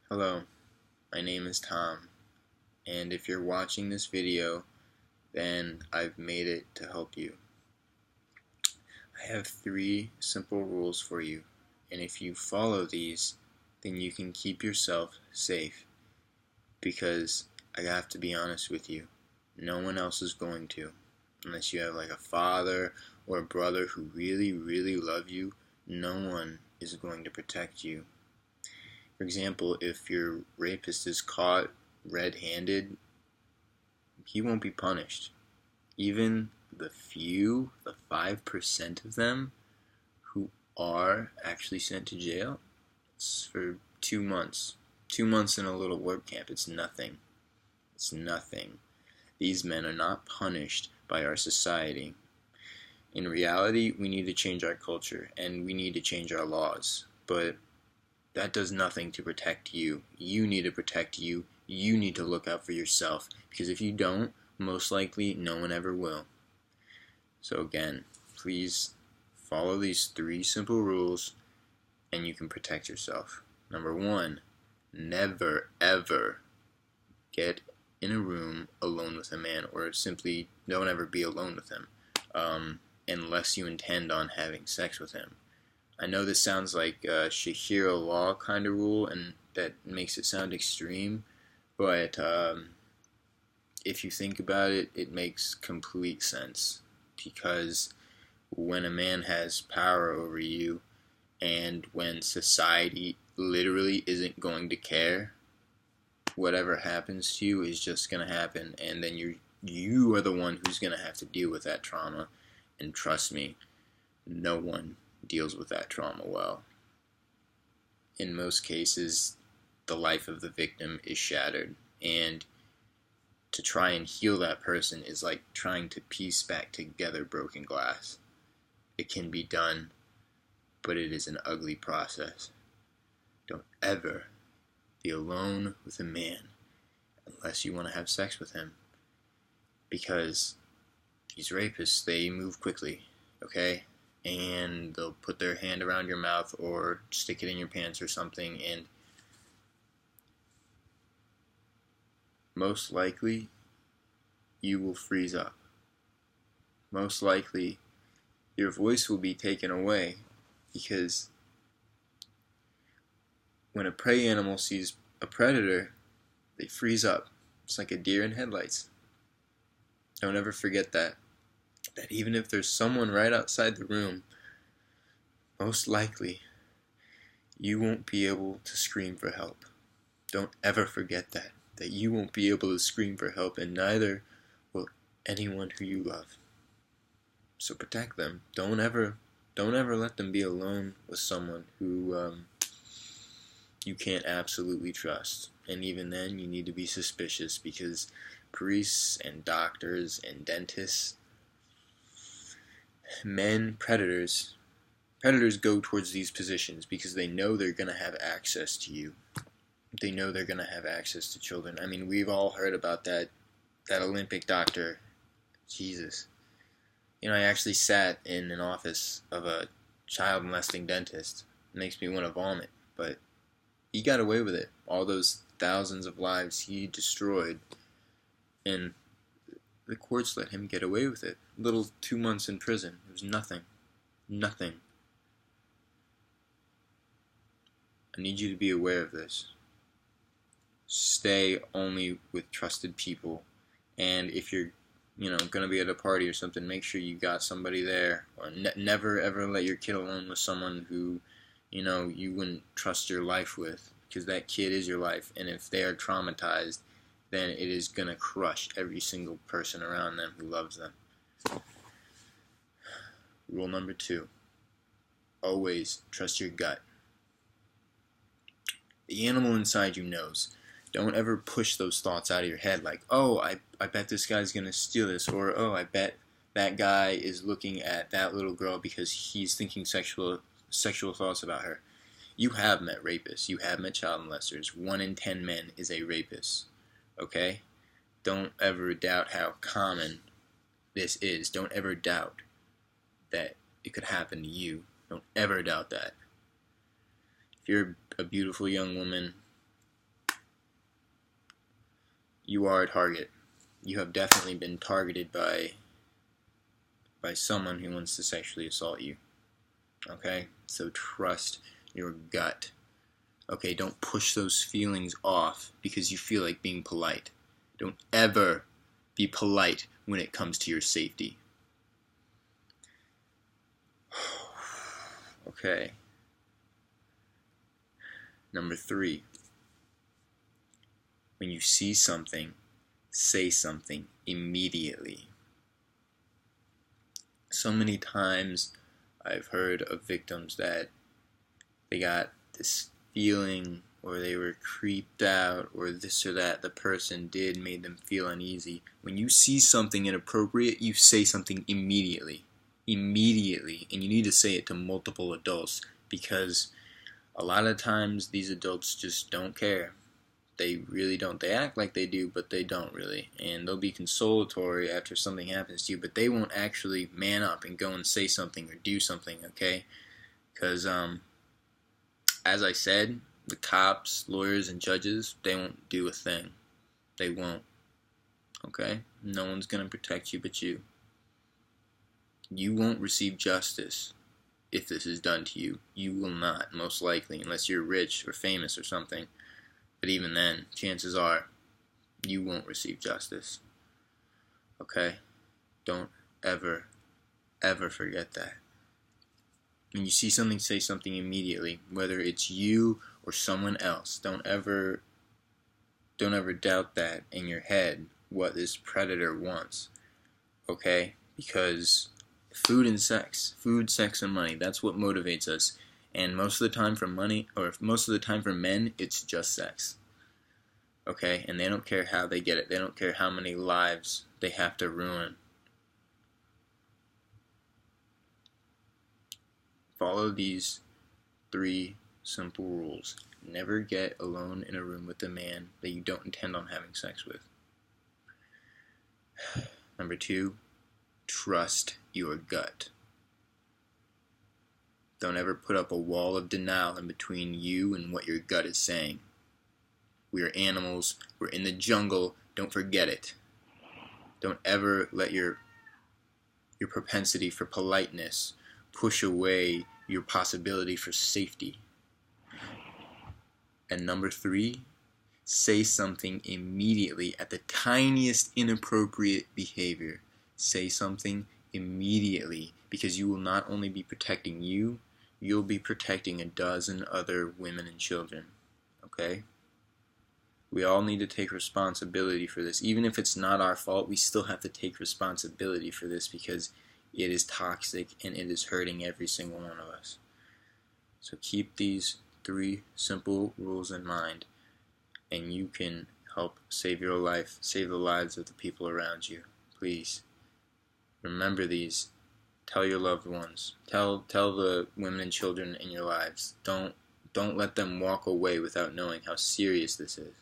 Hello, my name is Tom, and if you're watching this video, then I've made it to help you. I have 3 simple rules for you, and if you follow these, then you can keep yourself safe, because I have to be honest with you, no one else is going to, unless you have like a father or a brother who really, really love you. No one is going to protect you. For example, if your rapist is caught red-handed, he won't be punished. Even the 5% of them who are actually sent to jail, it's for 2 months. 2 months in a little work camp, it's nothing. It's nothing. These men are not punished by our society. In reality, we need to change our culture, and we need to change our laws. But that does nothing to protect you. You need to protect you. You need to look out for yourself, because if you don't, most likely no one ever will. So again, please follow these 3 simple rules and you can protect yourself. Number 1, never ever get in a room alone with a man, or simply don't ever be alone with him unless you intend on having sex with him. I know this sounds like a Sharia law kind of rule, and that makes it sound extreme, but if you think about it, it makes complete sense. Because when a man has power over you, and when society literally isn't going to care, whatever happens to you is just going to happen, and then you are the one who's going to have to deal with that trauma. And trust me, no one deals with that trauma well. In most cases, the life of the victim is shattered, and to try and heal that person is like trying to piece back together broken glass. It can be done, but it is an ugly process. Don't ever be alone with a man unless you want to have sex with him, because these rapists, they move quickly, okay? And they'll put their hand around your mouth or stick it in your pants or something, and most likely you will freeze up. Most likely your voice will be taken away, because when a prey animal sees a predator, they freeze up. It's like a deer in headlights. Don't ever forget that even if there's someone right outside the room, most likely you won't be able to scream for help. Don't ever forget that you won't be able to scream for help, and neither will anyone who you love. So protect them. Don't ever let them be alone with someone who you can't absolutely trust. And even then, you need to be suspicious, because priests and doctors and dentists, predators go towards these positions because they know they're going to have access to you. They know they're going to have access to children. I mean, we've all heard about that Olympic doctor. Jesus. You know, I actually sat in an office of a child molesting dentist. It makes me want to vomit, but he got away with it. All those thousands of lives he destroyed, and the courts let him get away with it. Little 2 months in prison. It was nothing. Nothing. I need you to be aware of this. Stay only with trusted people, and if you're going to be at a party or something, make sure you got somebody there. Or never ever let your kid alone with someone who, you wouldn't trust your life with, because that kid is your life, and if they are traumatized, then it is going to crush every single person around them who loves them. Rule number 2, always trust your gut. The animal inside you knows. Don't ever push those thoughts out of your head like, oh, I bet this guy's going to steal this, or oh, I bet that guy is looking at that little girl because he's thinking sexual thoughts about her. You have met rapists. You have met child molesters. 1 in 10 men is a rapist. Okay? Don't ever doubt how common this is. Don't ever doubt that it could happen to you. Don't ever doubt that. If you're a beautiful young woman, you are a target. You have definitely been targeted by someone who wants to sexually assault you. Okay? So trust your gut. Okay, don't push those feelings off because you feel like being polite. Don't ever be polite when it comes to your safety. Okay. Number 3. When you see something, say something immediately. So many times I've heard of victims that they got this feeling, or they were creeped out, or this or that the person did made them feel uneasy. When you see something inappropriate, you say something immediately. Immediately. And you need to say it to multiple adults, because a lot of times these adults just don't care. They really don't. They act like they do, but they don't really. And they'll be consolatory after something happens to you, but they won't actually man up and go and say something or do something, okay? Because, as I said, the cops, lawyers, and judges, they won't do a thing. They won't. Okay? No one's going to protect you but you. You won't receive justice if this is done to you. You will not, most likely, unless you're rich or famous or something. But even then, chances are, you won't receive justice. Okay? Don't ever, ever forget that. When you see something, say something immediately, whether it's you or someone else. Don't ever doubt that in your head, what this predator wants. Okay? Because food, sex, and money, that's what motivates us. And most of the time for money, or most of the time for men, it's just sex. Okay? And they don't care how they get it. They don't care how many lives they have to ruin. Follow these 3 simple rules. Never get alone in a room with a man that you don't intend on having sex with. Number 2, trust your gut. Don't ever put up a wall of denial in between you and what your gut is saying. We are animals. We're in the jungle. Don't forget it. Don't ever let your propensity for politeness push away your possibility for safety. And number 3, say something immediately at the tiniest inappropriate behavior. Say something immediately, because you will not only be protecting you, you'll be protecting a dozen other women and children. Okay? We all need to take responsibility for this. Even if it's not our fault, we still have to take responsibility for this, because it is toxic and it is hurting every single one of us. So keep these 3 simple rules in mind, and you can help save your life, save the lives of the people around you. Please remember these. Tell your loved ones. Tell the women and children in your lives. Don't let them walk away without knowing how serious this is.